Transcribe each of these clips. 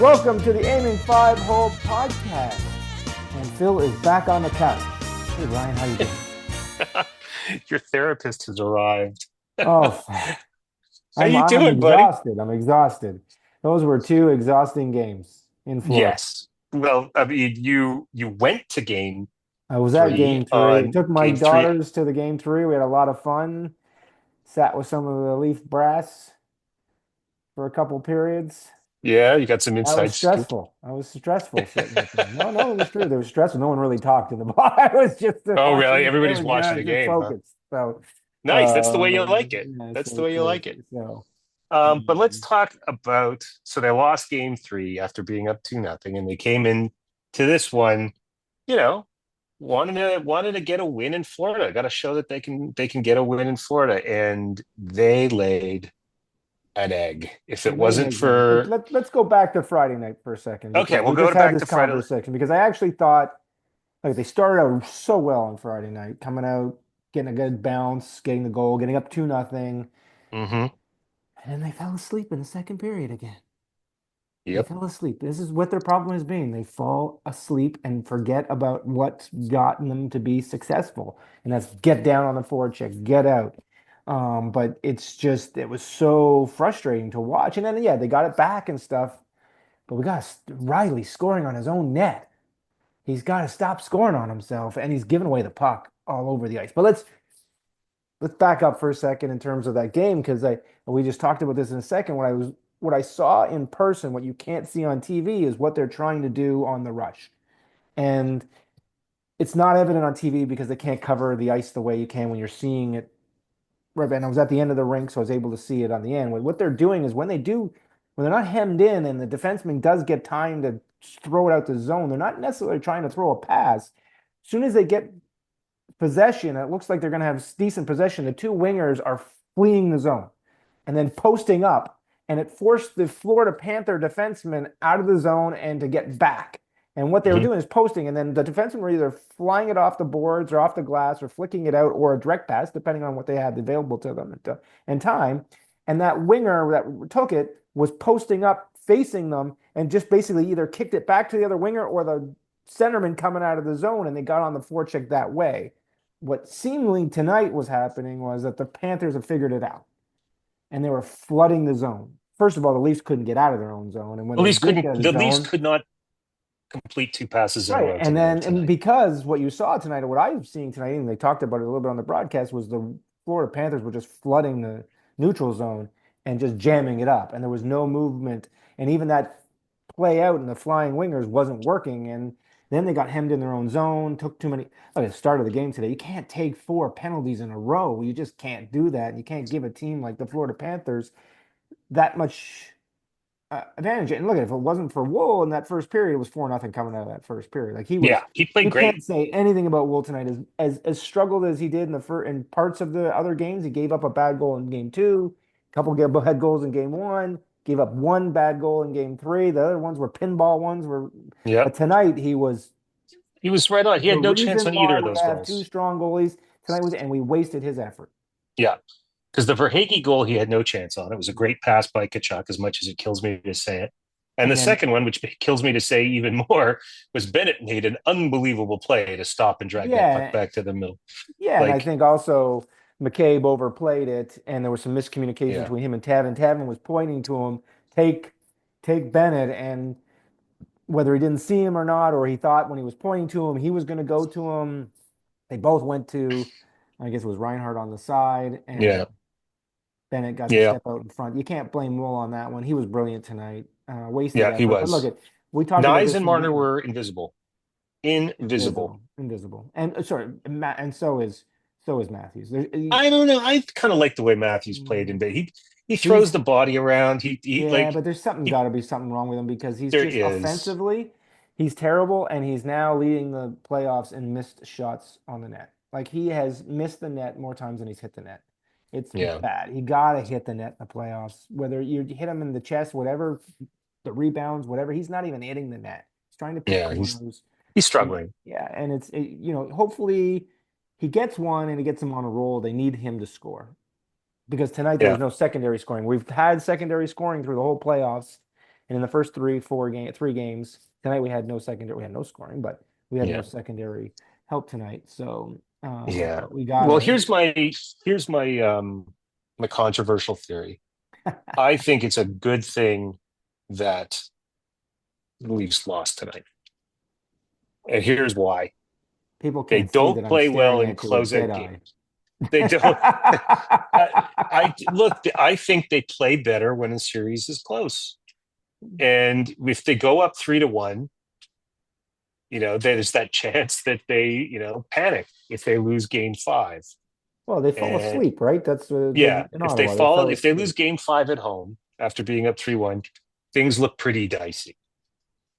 Welcome to the Aiming Five Hole podcast. And Phil is back on the couch. Hey Ryan, how you doing? Your therapist has arrived. Oh, How I'm you I'm doing, buddy? exhausted. I'm exhausted. Those were two exhausting games in Florida. Yes. Well, I mean, you went to game I was at three game three. on Took my game three. daughters to the game three. We had a lot of fun. Sat with some of the Leaf brass for a couple periods. Yeah, you got some That was inside scoop. stressful. I was stressful sitting with them. No, no, it was true. There was stressful. No one really talked in the bar. I was just Oh, really? watching. It Everybody's was watching the just game, huh? focused. So, Nice. That's the way you like it. yeah, That's the so way you true. like it. So, But let's talk about. So they lost game three after being up 2-0, and they came in to this one, you know, wanted to get a win in Florida. Got to show that they can get a win in Florida, and they laid an egg. If they it laid an wasn't egg tonight. But for let's go back to Friday night for a second okay, because we'll we go just to had back this to Friday. conversation because I actually thought like they started out so well on Friday night, coming out, getting a good bounce, getting the goal, getting up 2-0, Hmm. and then they fell asleep in the second period again. They Yep. fell asleep. This is what their problem has been. They fall asleep and forget about what's gotten them to be successful. And that's get down on the forecheck, get out. But it's just, it was so frustrating to watch. And then, yeah, they got it back and stuff. But we got Riley scoring on his own net. He's got to stop scoring on himself, and he's giving away the puck all over the ice. But let's back up for a second in terms of that game because I we just talked about this in a second. What I saw in person, what you can't see on TV, is what they're trying to do on the rush, and it's not evident on TV because they can't cover the ice the way you can when you're seeing it. Right, and I was at the end of the rink, so I was able to see it on the end. What they're doing is when they're not hemmed in, and the defenseman does get time to throw it out the zone, they're not necessarily trying to throw a pass. As soon as they get possession, it looks like they're going to have decent possession. The two wingers are fleeing the zone and then posting up, and it forced the Florida Panther defenseman out of the zone and to get back. And what they were Hmm. doing is posting, and then the defensemen were either flying it off the boards or off the glass or flicking it out or a direct pass, depending on what they had available to them and time. And that winger that took it was posting up, facing them, and just basically either kicked it back to the other winger or the centerman coming out of the zone, and they got on the forecheck that way. What seemingly tonight was happening was that the Panthers have figured it out and they were flooding the zone. First of all, the Leafs couldn't get out of their own zone. And when The they Leafs did couldn't. get out of the The Leafs zone, could not complete two passes in a right. row And then, and tonight. because what you saw tonight, or what I was seeing tonight, and they talked about it a little bit on the broadcast, was the Florida Panthers were just flooding the neutral zone and just jamming it up. And there was no movement. And even that play out in the flying wingers wasn't working. And then they got hemmed in their own zone, took too many. Like at the start of the game today, you can't take four penalties in a row. You just can't do that. And you can't give a team like the Florida Panthers that much advantage. And look, if it wasn't for Wool in that first period, it was 4-0 coming out of that first period. Like he Yeah, was, he played you great. can't say anything about Wool tonight. As struggled as he did in the first in parts of the other games, he gave up a bad goal in game two, a couple of head goals in game one, gave up one bad goal in game three. The other ones were pinball ones. But Yep, tonight he was he was right on. He the had no chance reason on either why of we those have two goals. strong goalies tonight was, and we wasted his effort. Yeah, because the Verhage goal he had no chance on. It was a great pass by Kachuk, as much as it kills me to say it. And And the then second one, which kills me to say even more, was Bennett made an unbelievable play to stop and drag that puck yeah, back to the middle. yeah, and I Like, think also McCabe overplayed it, and there was some miscommunication yeah, between him and Tavin. Tavin was pointing to him, take take Bennett, and whether he didn't see him or not, or he thought when he was pointing to him he was going to go to him. They both went to, I guess it was Reinhardt on the side, and yeah, Bennett got to yeah, step out in front. You can't blame Wool on that one. He was brilliant tonight, wasted yeah, he effort. But look was. at we talked about Nyes this and from Marner the were invisible. Invisible. invisible, and sorry, and so is Matthews. I don't know. I kind of like the way Matthews played in Mm. bit. He throws He's the body around. He Yeah, like but there's something he got to be something wrong with him because he's there just is. offensively, he's terrible, and he's now leading the playoffs in missed shots on the net. Like he has missed the net more times than he's hit the net. It's Yeah, bad. He got to hit the net in the playoffs, whether you hit him in the chest, whatever, the rebounds, whatever. He's not even hitting the net. He's trying to pick yeah. corners, He's and struggling. yeah, and hopefully he gets one and he gets him on a roll. They need him to score because tonight there was Yeah, no secondary scoring. We've had secondary scoring through the whole playoffs, And in the first three games tonight, we had no secondary, we had no scoring, but we had no Yeah. secondary help tonight. So, Yeah. but we Well, gotta. here's my controversial theory. I think it's a good thing that the Leafs lost tonight. And here's why. People They can't see don't that I'm play well staring in at you with dead closeout eye. games. They don't. I look. I think they play better when a series is close. And if they go up 3-1, there's that chance that they, panic if they lose game five. Well, they fall And asleep, right? That's yeah, in Ottawa. They fell if they lose asleep. game five at home after being up 3-1, things look pretty dicey.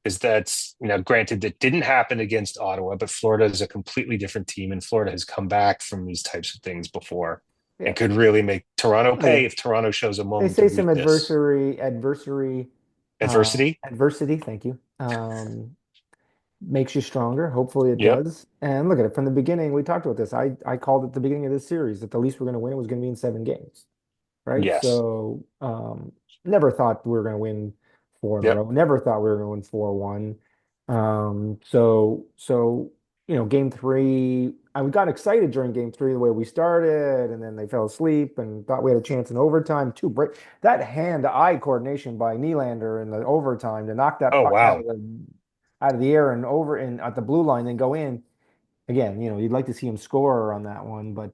Because that's, granted, that didn't happen against Ottawa, but Florida is a completely different team, and Florida has come back from these types of things before and Yeah. could really make Toronto Look pay at if Toronto shows a they moment say of some weakness. Adversity. adversity. Thank you. Makes you stronger. Hopefully it Yep. does. And look at it from the beginning. We talked about this. I called at the beginning of this series that the Leafs were going to win. It was going to be in 7 games. Right? Yes. So never thought we were going to win four in a Yep. row. Never thought we were going to win 4-1. So game three, we got excited during game three the way we started, and then they fell asleep and thought we had a chance in overtime. Two break that hand-eye coordination by Nylander in the overtime to knock that Oh, puck wow. out of the air and over in at the blue line, then go in. Again, you'd like to see him score on that one, but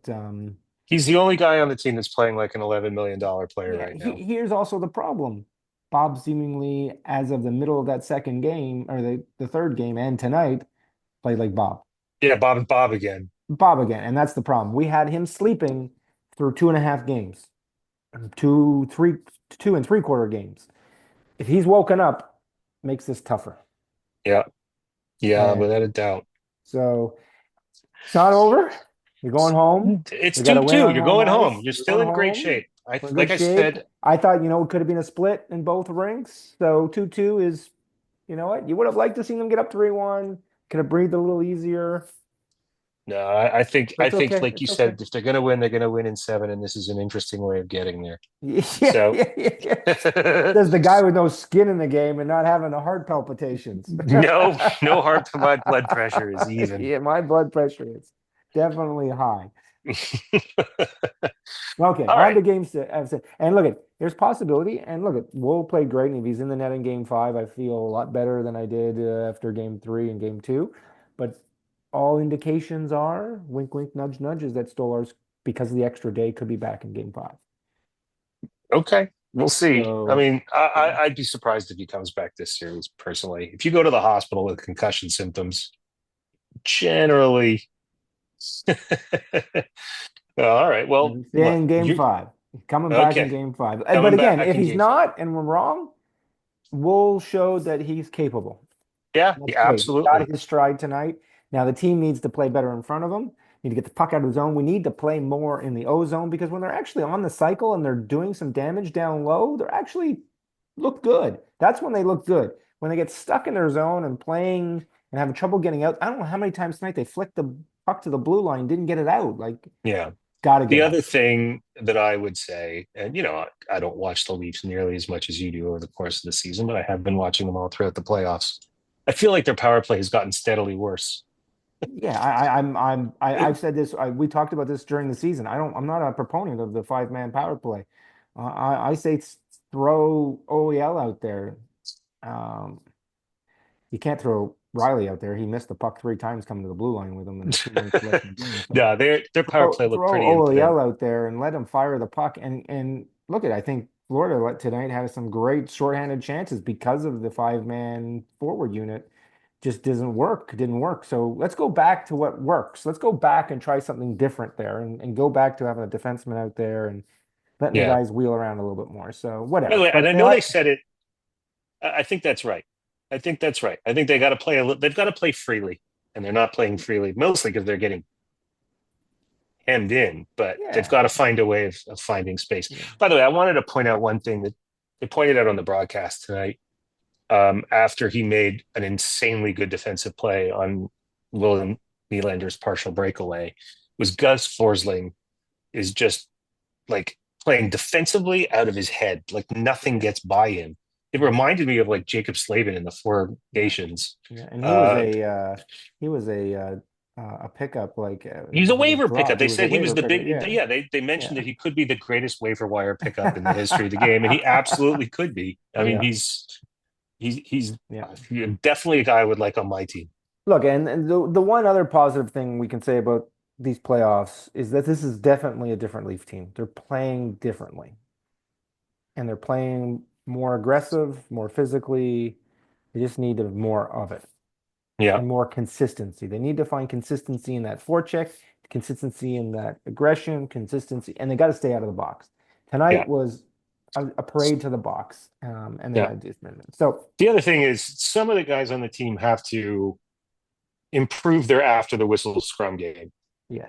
He's the only guy on the team that's playing like an $11 million player yeah, right now. here's also the problem. Bob seemingly, as of the middle of that second game or the third game and tonight, played like Bob. Yeah, Bob and Bob again. Bob again. And that's the problem. We had him sleeping through 2.5 games, two, three, 2 3/4 games. If he's woken up, makes this tougher. Yeah. Yeah, And without a doubt. so it's not over. You're going home. It's We got to win 2-2. on You're home going home. ice. You're We're still going in great home. shape. I We're in like good I shape. said, I thought, it could have been a split in both rinks. So 2-2 is, you know what? You would have liked to see them get up 3-1. Could have breathed a little easier. no, I think But I it's think okay. like you It's okay. said, if they're gonna win, they're gonna win in seven, and this is an interesting way of getting there. Yeah, So yeah, yeah, yeah. Says the guy with no skin in the game and not having the heart palpitations. no heart to my blood pressure is even. Yeah, my blood pressure is definitely high. Okay, All on right. to game six. And look at there's possibility. And look at Wool played great. And if he's in the net in game five, I feel a lot better than I did after game three and game two. But all indications are wink, wink, nudge, nudge is that Stolar's because of the extra day could be back in game five. Okay. We'll see. I So mean, yeah. I'd be surprised if he comes back this series, personally. If you go to the hospital with concussion symptoms, generally. All right. Well, look, In game you five. Coming back in okay. game five. But Coming again, back if in he's game five. not and we're wrong, Wool showed that he's capable. Yeah, That's yeah, great. He got absolutely. his stride tonight. Now the team needs to play better in front of him. Need to get the puck out of the zone. We need to play more in the O zone because when they're actually on the cycle and they're doing some damage down low, they're actually look good. That's when they look good. When they get stuck in their zone and playing and having trouble getting out, I don't know how many times tonight they flicked the puck to the blue line, didn't get it out. Like, Yeah. got to The get other out. thing that I would say, and I don't watch the Leafs nearly as much as you do over the course of the season, but I have been watching them all throughout the playoffs. I feel like their power play has gotten steadily worse. Yeah, I've said this. We talked about this during the season. I'm not a proponent of the five-man power play. I say throw OEL out there. Um, you can't throw Riley out there. He missed the puck 3 times coming to the blue line with him in 2 minutes left in the game. So No, their power play looked throw pretty impotent. OEL out there and let him fire the puck. And look at, I think Florida tonight had some great shorthanded chances because of the five-man forward unit. Just doesn't work. Didn't work. So let's go back to what works. Let's go back and try something different there and go back to having a defenseman out there and letting the Yeah. guys wheel around a little bit more. So By the whatever. way, and But I they know they let said it. I think that's right. I think that's right. I think they got to play they've got to play freely, and they're not playing freely mostly because they're getting hemmed in. But they've yeah. got to find a way of finding space. Yeah. By the way, I wanted to point out one thing that they pointed out on the broadcast tonight. After he made an insanely good defensive play on William Nylander's partial breakaway, was Gus Forsling is just like playing defensively out of his head. Like nothing Yeah. gets by him. it Yeah. reminded me of like Jacob Slavin in the Four Yeah. Nations. Yeah. And Uh, he was a pickup like he's a he was waiver pickup. dropped. He They was a said he was waiver the picker. big, Yeah. yeah, they mentioned Yeah. that he could be the greatest waiver wire pickup in the history of the game, and he absolutely could be. I mean, Yeah. he's Yeah. definitely a guy I would like on my team. Look, and the one other positive thing we can say about these playoffs is that this is definitely a different Leaf team. They're playing differently, and they're playing more aggressive, more physically. They just need more of it Yeah, and more consistency. They need to find consistency in that forecheck, consistency in that aggression, consistency, and they got to stay out of the box. Tonight yeah, was a parade to the box, and then yeah. I just so The other thing is some of the guys on the team have to improve their after the whistle scrum game.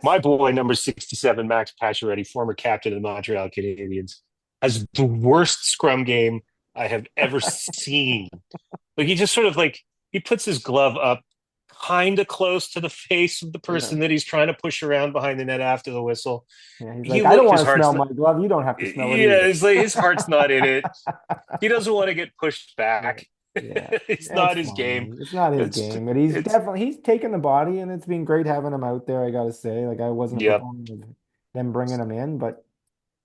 My yes. boy, number 67, Max Pacioretty, former captain of the Montreal Canadiens, has the worst scrum game I have ever seen. Like he just sort of like he puts his glove up kind of close to the face of the Yeah. person that he's trying to push around behind the net after the whistle. Yeah, he's He like, I look don't his want to heart's smell not, my glove. You don't have to smell it yeah, either. it's like his heart's not in it. He doesn't want to get pushed Yeah. back. Yeah. It's It's not his game. fine. It's not his It's game, but he's it's definitely he's taken the body and it's been great having him out there, I gotta say. Like I wasn't a yep. proponent of them bringing him in, but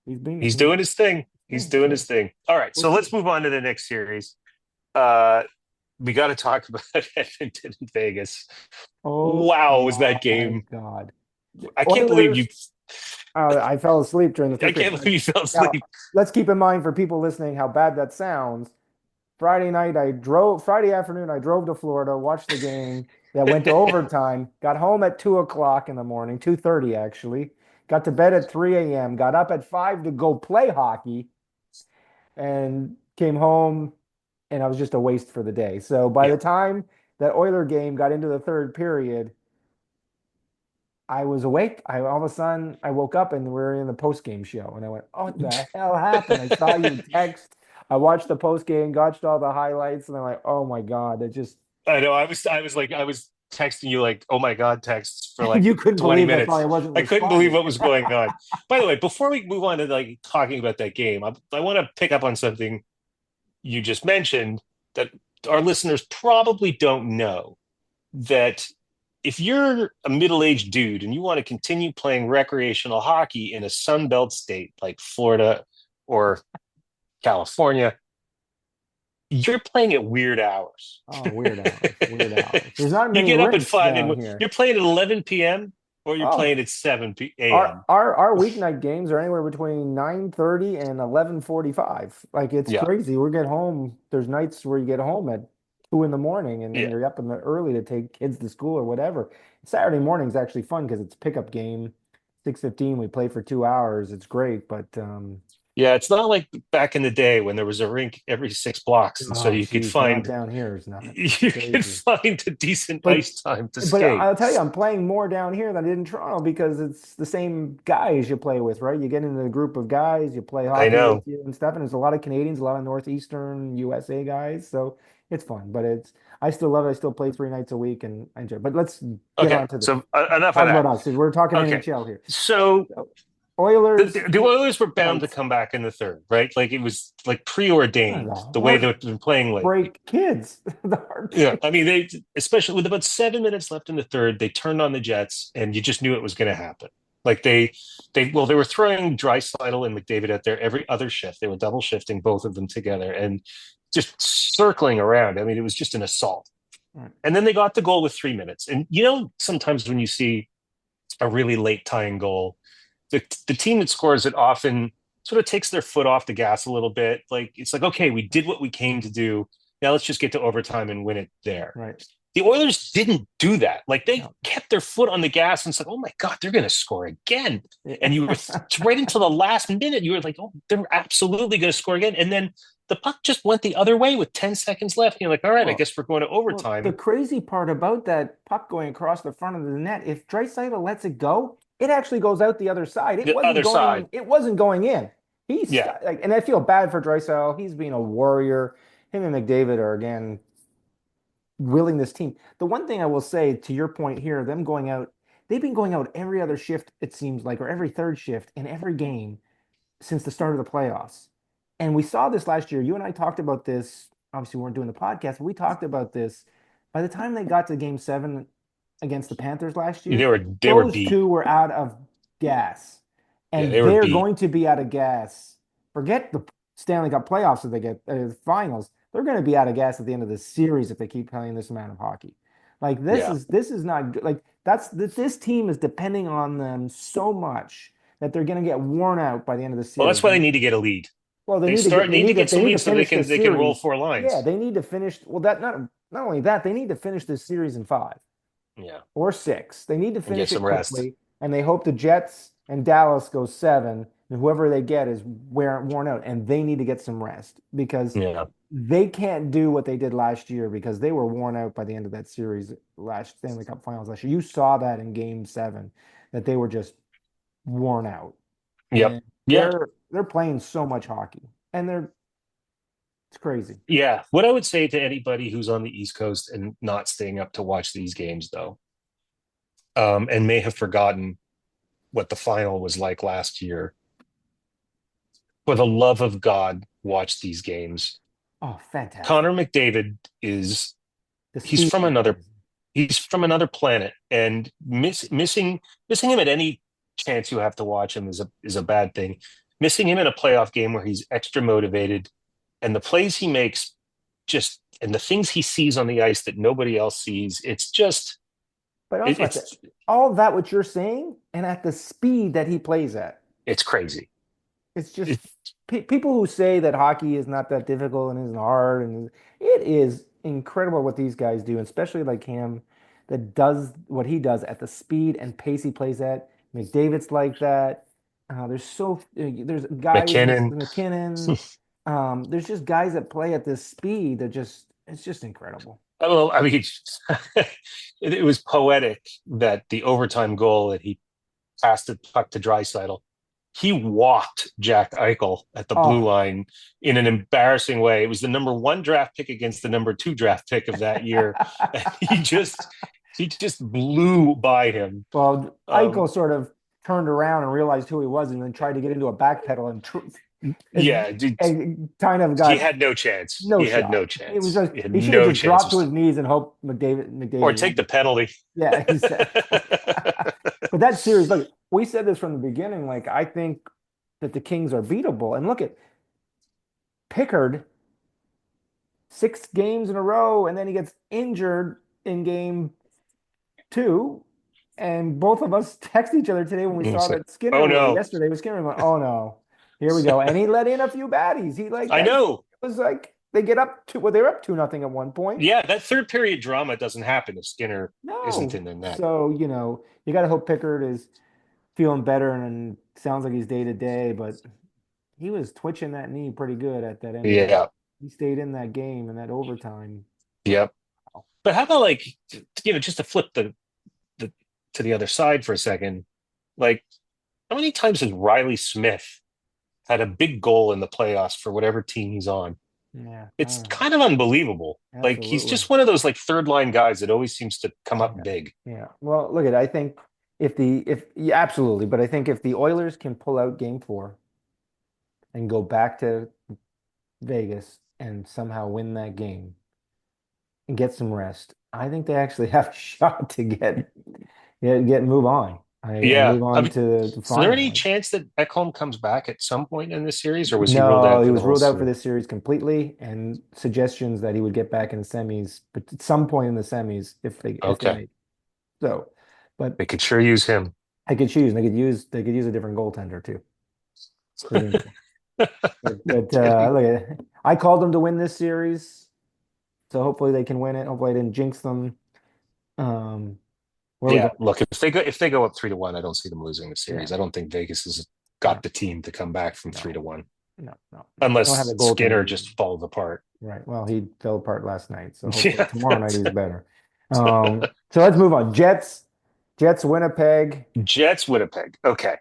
He's doing his thing. yeah, He's doing so his thing. All right, we'll so see. let's move on to the next series. Uh, we got to talk about Edmonton and Vegas. Oh Wow, was that my game? God. The I can't believe you. Oilers, I fell asleep during the I first can't period. believe you fell Now, asleep. let's keep in mind for people listening how bad that sounds. Friday afternoon, I drove to Florida, watched the game that went to overtime, got home at 2 o'clock in the morning, 2:30 actually, got to bed at 3 a.m., got up at 5 to go play hockey, and came home, and I was just a waste for the day. So by Yeah, the time that Oiler game got into the third period, I was awake. All of a sudden I woke up and we were in the post game show, and I went, "Oh, what the hell happened?" I saw you text. I watched the post game, watched all the highlights, and I'm like, "Oh my God!" It just I know. I was texting you like, "Oh my god," texts for like you couldn't 20 believe that's why I minutes. wasn't I couldn't believe responding. what was going on. By the way, before we move on to like talking about that game, I want to pick up on something you just mentioned that our listeners probably don't know that if you're a middle-aged dude and you want to continue playing recreational hockey in a Sun Belt state like Florida or California, you're playing at weird hours. Oh, weird hours, weird hours. There's not You many get up at rinks 5 down and here. you're playing at 11 p.m. or you're Oh, playing at 7 our a.m. our our weeknight games are anywhere between 9:30 and 11:45. Like it's Yeah. crazy. We get home. There's nights where you get home at 2 in the morning and then Yeah. you're up in the early to take kids to school or whatever. Saturday morning is actually fun because it's pickup game. 6:15, we play for 2 hours. It's great, but Yeah. It's not like back in the day when there was a rink every 6 blocks. And so oh geez, not down here is not. It's you could crazy. find a decent But ice time to but skate. I'll tell you, I'm playing more down here than I did in Toronto because it's the same guys you play with, right? You get into a group of guys, you play I hockey with know. you and stuff, and there's a lot of Canadians, a lot of Northeastern USA guys, so it's fun. But I still love it. I still play 3 nights a week and I enjoy. But let's get Okay. on to the So enough of talk about that. us because we're talking Okay. NHL here. So So, Oilers the Oilers were bound to tonight. come back in the third, right? Like it was like I don't preordained know. the way What they've been playing lately. break kids, the hearts. Yeah, I mean they especially with about 7 minutes left in the third, they turned on the Jets, and you just knew it was going to happen. Like they were throwing Draisaitl and McDavid out there every other shift. They were double shifting both of them together and just circling around. I mean, it was just an assault. Right, And then they got the goal with 3 minutes. And you know, sometimes when you see a really late tying goal, the team that scores it often sort of takes their foot off the gas a little bit. Like it's like, okay, we did what we came to do. Now let's just get to overtime and win it there. right. The Oilers didn't do that. Like they No. kept their foot on the gas and it's like, oh my God, they're going to score again. And you were right until the last minute, you were like, oh, they're absolutely going to score again. And then the puck just went the other way with 10 seconds left. And you're like, all right, I Well, guess we're going to Well, the overtime. crazy part about that puck going across the front of the net, if Draisaitl lets it go, it actually goes out the other side. The other side. It wasn't going in. Yeah. Like, and I feel bad for Draisaitl. He's being a warrior. Him and McDavid are again willing this team. The one thing I will say to your point here, them going out, they've been going out every other shift, it seems like, or every third shift in every game since the start of the playoffs. And we saw this last year. You and I talked about this. Obviously, we weren't doing the podcast, but we talked about this. By the time they got to game seven against the Panthers last They year, were they were those beat. two were out of gas. Yeah, And they were they're beat. going to be out of gas. Forget the Stanley Cup playoffs if they get finals. They're going to be out of gas at the end of the series if they keep playing this amount of hockey. Like Yeah. this is not good. Like this team is depending on them so much that they're going to get worn out by the end of the Well, that's series. why they need to get a lead. Well, They start need to get they some need to leads so they finish can this they can roll series. four Yeah, lines. they need to finish. Well, that not only that, they need to finish this series in five Yeah, or six. They need to and get finish it some rest. quickly, and they hope the Jets and Dallas go seven, and whoever they get is worn out, and they need to get some rest because Yeah, they can't do what they did last year because they were worn out by the end of that series last Stanley Cup Finals last year. You saw that in Game Seven that they were just worn out, yep, and yeah, they're playing so much hockey, and it's crazy. yeah. What I would say to anybody who's on the East Coast and not staying up to watch these games, though, and may have forgotten what the final was like last year, for the love of God, watch these games. Oh, fantastic! Connor McDavid is The he's speed from is another crazy. he's from another planet, and missing him at any chance you have to watch him is a bad thing. Missing him in a playoff game where he's extra motivated and the plays he makes just and the things he sees on the ice that nobody else sees, it's just But it, also at it's all of that what you're saying, and at the speed that he plays at. it's crazy. It's just It, people who say that hockey is not that difficult and isn't hard, and it is incredible what these guys do, and especially like him that does what he does at the speed and pace he plays at. McDavid's like that. There's guys in McKinnon, McKinnon. There's just guys that play at this speed that just it's just incredible. well, I mean, it was poetic that the overtime goal that he passed the puck to Draisaitl. He walked Jack Eichel at the blue Oh. line in an embarrassing way. It was the number one draft pick against the number two draft pick of that year. And he just blew by him. Well, Um, Eichel sort of turned around and realized who he was, and then tried to get into a backpedal yeah, and kind of he got had no chance. no He had shot. no It was chance. just He had he should have no just chance dropped of to his stopping knees and hoped or McDavid take wouldn't. the penalty. Yeah, exactly. But that series, look, we said this from the beginning. Like I think that the Kings are beatable, and look at Pickard, 6 games in a row, and then he gets injured in game two. And both of us text each other today when we saw It's like, that Skinner oh or no, yesterday with Skinner. Went, oh no, here we go. And he let in a few baddies. He like I that. It know. was like they get up to well, they're up 2-0 at one point. Yeah, that third period drama doesn't happen if Skinner isn't No. in the net. So, you got to hope Pickard is feeling better and sounds like he's day to day, but he was twitching that knee pretty good at that end of that. Yeah, He stayed in that game and that overtime. But yep. But how about like just to flip the to the other side for a second? Like, how many times has Riley Smith had a big goal in the playoffs for whatever team he's on? yeah, I It's don't know. kind of unbelievable. Like he's Absolutely. just one of those like third line guys that always seems to come up Yeah. big. Yeah. Well, look at I think if yeah, absolutely, but I think if the Oilers can pull out game four and go back to Vegas and somehow win that game and get some rest, I think they actually have a shot to get move on. And Yeah, move I on mean, to the is there final. any Like, chance that Ekholm comes back at some point in this series, or was he ruled no, out he for the was whole ruled out for series? this series completely, and suggestions that he would get back in the semis, but at some point in the semis if they Okay, make. So, but they could sure use him. I could choose. They could use a different goaltender too. Pretty interesting. No But kidding. look at it. I called them to win this series, so hopefully they can win it. Hopefully I didn't jinx them. Um, where are we Yeah, going look, next? if they go up 3-1, I don't see them losing the Yeah, series. I don't think Vegas has no, got the team to come back from three no, to one, no. They don't have unless a Skinner goaltender. just falls apart. Right. Well, he fell apart last night, so hopefully Yeah, tomorrow night he's better. So let's move on. Jets, Winnipeg. Jets, Winnipeg. Okay,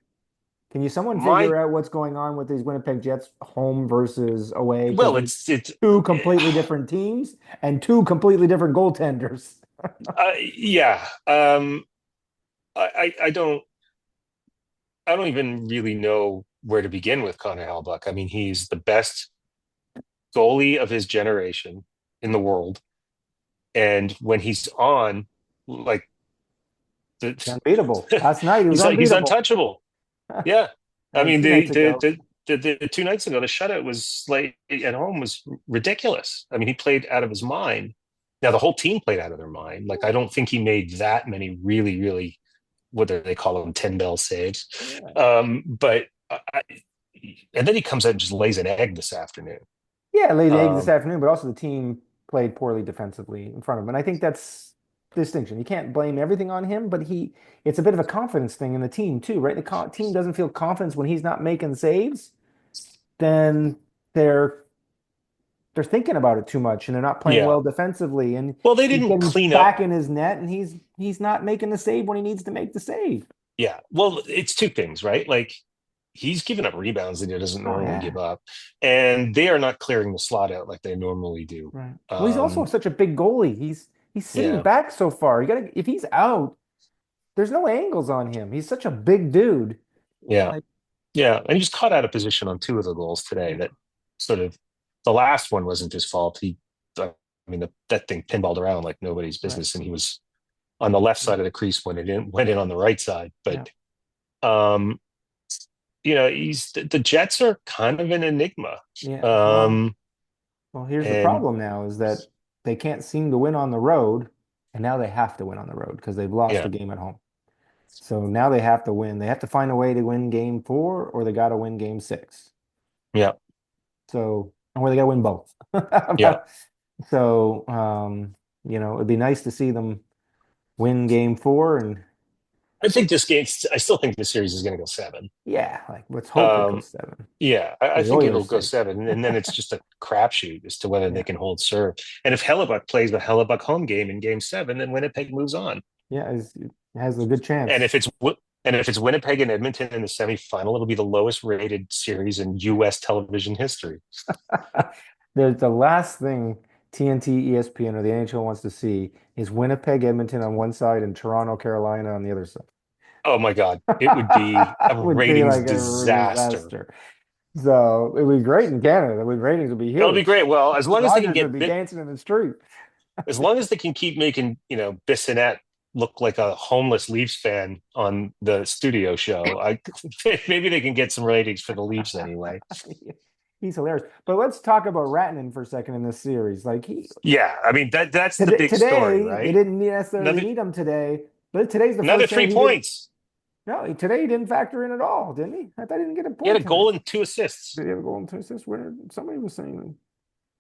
Can you someone my figure out what's going on with these Winnipeg Jets home versus away? Because well, they're it's two completely different teams and two completely different goaltenders. yeah. I don't even really know where to begin with Connor Hellebuck. I mean, he's the best goalie of his generation in the world, and when he's on, like the, Unbeatable. Last night he was he's unbeatable. untouchable. Yeah, I And mean 2 nights ago. the 2 nights ago, the shutout was like at home was ridiculous. I mean, he played out of his mind. Now the whole team played out of their mind. Like I don't think he made that many really, really what do they call them 10 bell saves. Yeah. But and then he comes out and just lays an egg this afternoon. Yeah, laid the egg this Um, afternoon, but also the team played poorly defensively in front of him. And I think that's the distinction. You can't blame everything on him, but it's a bit of a confidence thing in the team too, right? The team doesn't feel confidence when he's not making saves, then they're they're thinking about it too much and they're not playing yeah. well defensively. And Well, they he's didn't getting clean up. back in his net and he's not making the save when he needs to make the save. Yeah. Well, it's two things, right? Like he's giving up rebounds that he doesn't Oh normally give yeah. up, and they are not clearing the slot out like they normally do. Right. Well, he's also Um, such a big goalie. He's sitting yeah, back so far. You gotta if he's out, there's no angles on him. He's such a big dude. yeah, Like, yeah. And he was caught out of position on two of the goals today. yeah, That sort of the last one wasn't his fault. I mean, that thing pinballed around like nobody's right. business, and he was on the left Yeah, side of the crease when it went in on the right side. yeah, But um, he's the Jets are kind of an enigma. yeah. Um, Well, here's the and problem now is that they can't seem to win on the road, and now they have to win on the road because they've lost yeah, a game at home. So now they have to win. They have to find a way to win game four, or they got to win game six. yeah, Or they got to win both. yeah. So, it'd be nice to see them win game four, and I think this game. I still think this series is going to go seven. yeah, like let's hope it Um, goes seven yeah, for I the think it'll Oilers' go sake. seven, and then it's just a crapshoot as to whether they Yeah, can hold serve. And if Hellebuck plays the Hellebuck home game in Game 7, then Winnipeg moves on. yeah, it has a good And chance. if it's Winnipeg and Edmonton in the semifinal, it'll be the lowest rated series in U.S. television history. The last thing TNT, ESPN, or the NHL wants to see is Winnipeg, Edmonton on one side and Toronto, Carolina on the other side. Oh my God, it would be a Would be ratings like a disaster. disaster. So it would be great in Canada. The ratings would be It'll be huge. great. Well, as long as they can Rogers would get be bit, dancing in the street. as long as they can keep making Bissonnette look like a homeless Leafs fan on the studio show, I maybe they can get some ratings for the Leafs anyway. He's hilarious. But let's talk about Rantanen for a second in this series. Like Yeah, I mean that's the big story, today, they right? didn't necessarily Another need him today, but today's the another first game three he didn't. points. No, today he didn't factor in at all, didn't he? I thought he didn't get a He had point a today. goal and two assists. Did he have a goal and assist winner? Somebody was saying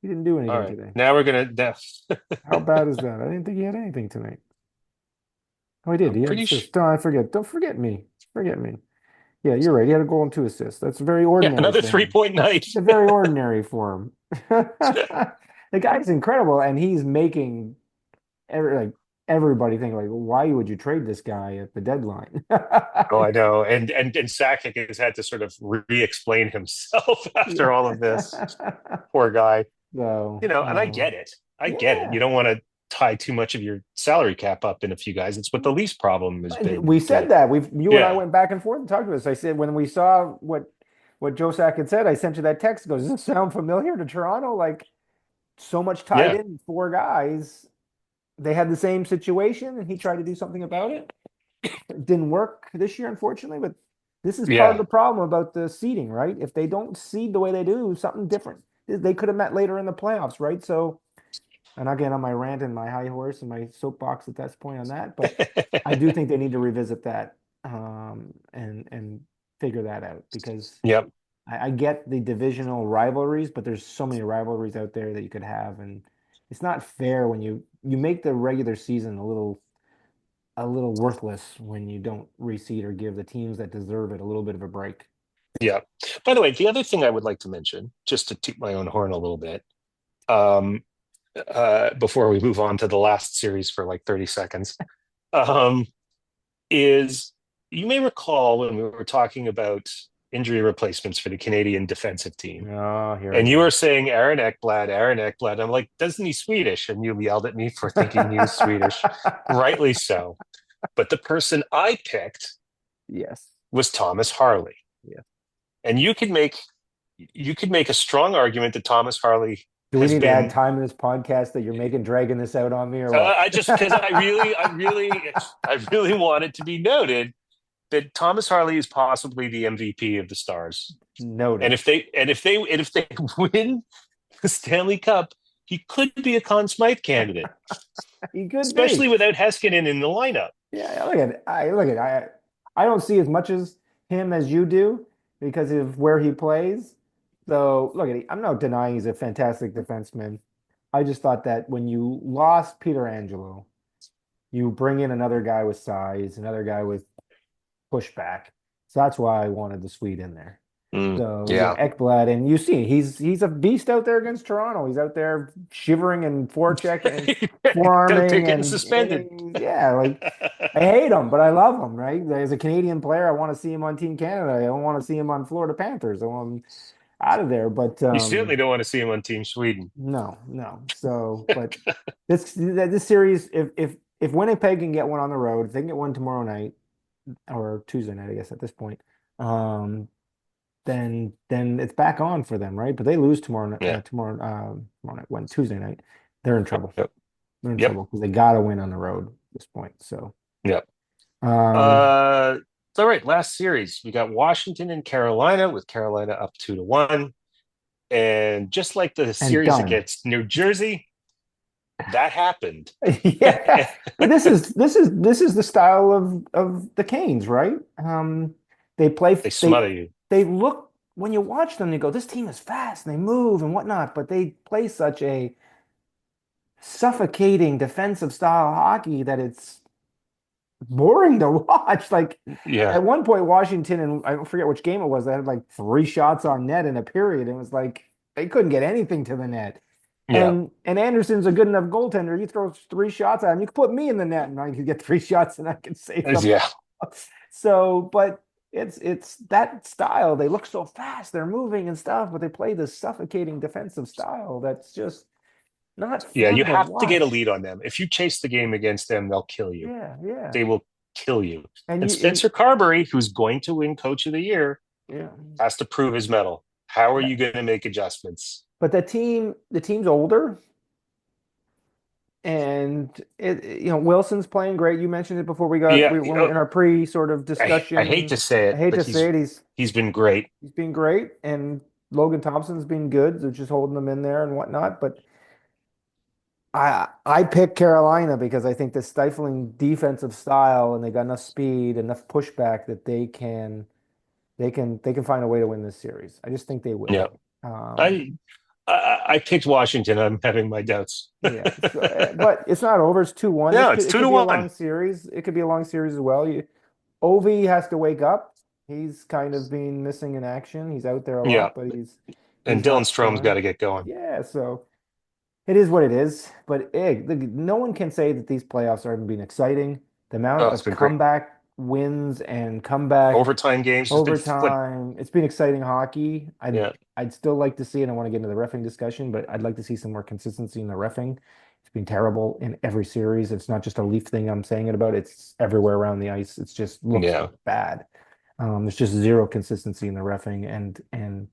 he didn't do All anything right, today. now we're gonna. How bad is that? I didn't think he had anything tonight. Oh, he did. I'm He had pretty sure. assists. No, I forget. Don't forget me. Forget me. Yeah, you're right. He had a goal and 2 assists. That's very Yeah, ordinary another for him. 3 point night. It's very ordinary for him. The guy's incredible, and he's making like everybody think like, why would you trade this guy at the deadline? Oh, I know, and Sakic has had to sort of re-explain himself after all of this. Yeah. Poor guy. So, And I get it. I get it. yeah. You don't want to tie too much of your salary cap up in a few guys. It's what the least problem has We been. said But that. You and I yeah, went back and forth and talked about this. I said when we saw what Joe Sack had said, I sent you that text. It goes, does this sound familiar to Toronto? Like so much tied yeah, in, four guys. They had the same situation, and he tried to do something about it. It didn't work this year, unfortunately. But this is part of yeah, the problem about the seeding, right? If they don't seed the way they do, something different. They could have met later in the playoffs, right? So, and again, on my rant and my high horse and my soapbox at this point on that, but I do think they need to revisit that and figure that out because yep, I get the divisional rivalries, but there's so many rivalries out there that you could have, and it's not fair when you make the regular season a little worthless when you don't reseed or give the teams that deserve it a little bit of a break. yeah. By the way, the other thing I would like to mention, just to toot my own horn a little bit, um, before we move on to the last series for like 30 seconds, um, is you may recall when we were talking about injury replacements for the Canadian defensive team. Oh, here I And you go. were saying Aaron Ekblad, Aaron Ekblad. I'm like, doesn't he Swedish? And you yelled at me for thinking he was Swedish. Rightly so. But the person I picked Yes. was Thomas Harley. Yeah. And you could make a strong argument that Thomas Harley Do we has need to add been. time in this podcast that you're making dragging this out on me or what? I just because I really want it to be noted that Thomas Harley is possibly the MVP of the Stars. And Noted. if they win the Stanley Cup, he could be a Conn Smythe candidate, He could especially be. without Heskinen in the lineup. Yeah, I don't see as much as him as you do because of where he plays. So look at it. I'm not denying he's a fantastic defenseman. I just thought that when you lost Peter Angelo, you bring in another guy with size, another guy with pushback. So that's why I wanted the Swede in there. So, Yeah, Ekblad, and you see, he's a beast out there against Toronto. He's out there shivering and forechecking and out there forearming getting suspended. and yeah, like I hate him, but I love him, right? As a Canadian player, I want to see him on Team Canada. I don't want to see him on Florida Panthers. I want him out of there. But You certainly don't want to see him on Team Sweden. no, no. So, but this series, if Winnipeg can get one on the road, if they can get one tomorrow night or Tuesday night, I guess at this point, um, then it's back on for them, right? But they lose Yeah. tomorrow night, when Tuesday night, they're in trouble. Yep. They're in Yep. trouble because they got to win on the road at this point. So, Yep. um, Uh, it's all right. Last series, we got Washington and Carolina, with Carolina up 2-1. And just like the and series done. against New Jersey, that happened. Yeah, but this is the style of the Canes, right? They play They smother you. they look when you watch them, you go, this team is fast and they move and whatnot, but they play such a suffocating defensive style hockey that it's boring to watch. Like Yeah. at one point, Washington and I forget which game it was, they had like three shots on net in a period. It was like they couldn't get anything to the net. Yeah. And Anderson's a good enough goaltender. You throw three shots at him, you could put me in the net and I could get three shots and I could save them. Yeah. So, but it's that style. They look so fast, they're moving and stuff, but they play this suffocating defensive style that's just not Yeah. You fun to have to get a watch. lead on them. If you chase the game against them, they'll kill you. Yeah, yeah. They will kill you. And And Spencer Carberry, who's going to win Coach of the Year, yeah. has to prove his mettle. How are you going to make adjustments? But the team's older, and Wilson's playing great. You mentioned it before Yeah. when we're in our pre sort of I hate to discussion. say I it, hate but to say he's it, he's been great. he's been great, and Logan Thompson's been good. They're just holding them in there and whatnot. But I pick Carolina because I think the stifling defensive style, and they got enough speed, enough pushback that they can find a way to win this series. I just think they Yeah. will. Um, I I picked Washington. I'm having my doubts. Yeah, so, but it's not over. It's 2-1. No, It it's two could to be a long one. series. It could be a long series as well. Ovi has to wake up. He's kind of been missing in action. He's out there a Yeah. lot, but he's And Dylan not Strome's got to scoring. get going. Yeah, so it is what it is. But no one can say that these playoffs haven't been exciting. The Oh, amount it's of been great. comeback wins and comeback Overtime games has been what? overtime. It's been exciting hockey. Yeah. I'd still like to see, and I want to get into the refing discussion, but I'd like to see some more consistency in the refing. It's been terrible in every series. It's not just a Leaf thing I'm saying it about. It's everywhere around the ice. It's just looks Yeah. bad. There's just zero consistency in the refing, and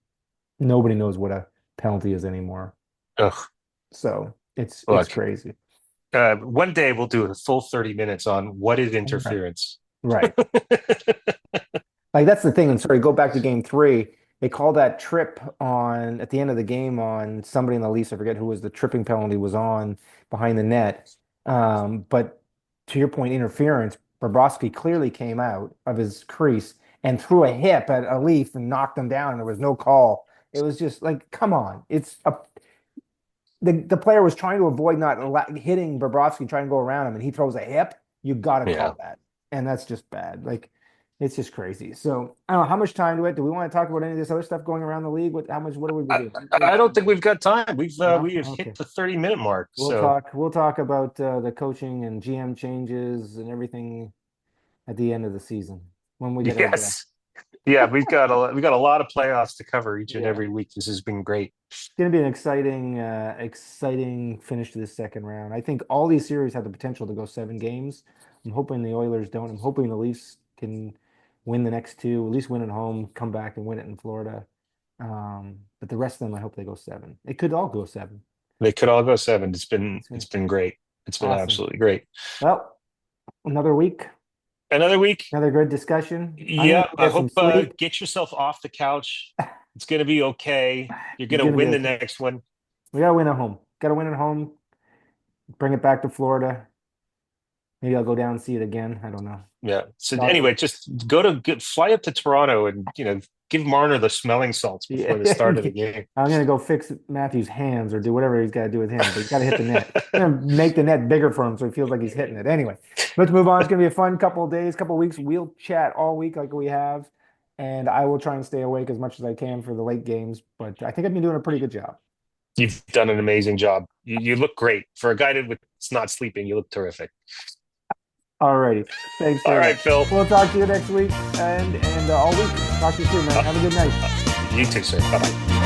nobody knows what a penalty is anymore. Ugh. So it's Look, crazy. one day we'll do a full 30 minutes on what is Right. interference. Right. Like that's the thing. And sorry, go back to game three. They called that trip on at the end of the game on somebody in the Leafs. I forget who was the tripping penalty was on behind the net. But to your point, interference. Bobrovsky clearly came out of his crease and threw a hip at a Leaf and knocked him down, and there was no call. It was just like, come on. The player was trying to avoid not hitting Bobrovsky, trying to go around him, and he throws a hip. You got to Yeah. call that, and that's just bad. Like it's just crazy. So I don't know how much time do it. Do we want to talk about any of this other stuff going around the league? How much? What do we I, do? I don't think we've got time. No. We have hit Okay. the 30-minute mark. We'll So talk. We'll talk about the coaching and GM changes and everything at the end of the season when we get into that. yes. Yeah, we got a lot of playoffs to cover each and Yeah. every week. This has been great. It's going to be an exciting finish to this second round. I think all these series have the potential to go 7 games. I'm hoping the Oilers don't. I'm hoping the Leafs can win the next two, at least win at home, come back and win it in Florida. But the rest of them, I hope they go seven. It could all go seven. They could all go seven. It's been That's it's good. been great. It's been Awesome. absolutely great. Well, another week, Another week. another good discussion. I'm gonna Yeah, go I get some hope sleep. get yourself off the couch. It's gonna be okay. You're It's gonna gonna be win the okay. next one. We gotta win at home. Gotta win at home. Bring it back to Florida. Maybe I'll go down and see it again. I don't know. Yeah. So Talk. anyway, just fly up to Toronto and give Marner the smelling salts Yeah. before the start of the game. I'm gonna go fix Matthew's hands or do whatever he's got to do with him, but he's got to hit the net. I'm gonna make the net bigger for him so he feels like he's hitting it. Anyway, let's move on. It's gonna be a fun couple of days, couple of weeks. We'll chat all week like we have, and I will try and stay awake as much as I can for the late games. But I think I've been doing a pretty good job. You've done an amazing job. You look great for a guy that's not sleeping. You look terrific. All righty. Thanks All very right, much. Phil. We'll talk to you next week and all week. Talk to you soon, man. Uh, Have a good night. you too, sir. Bye bye.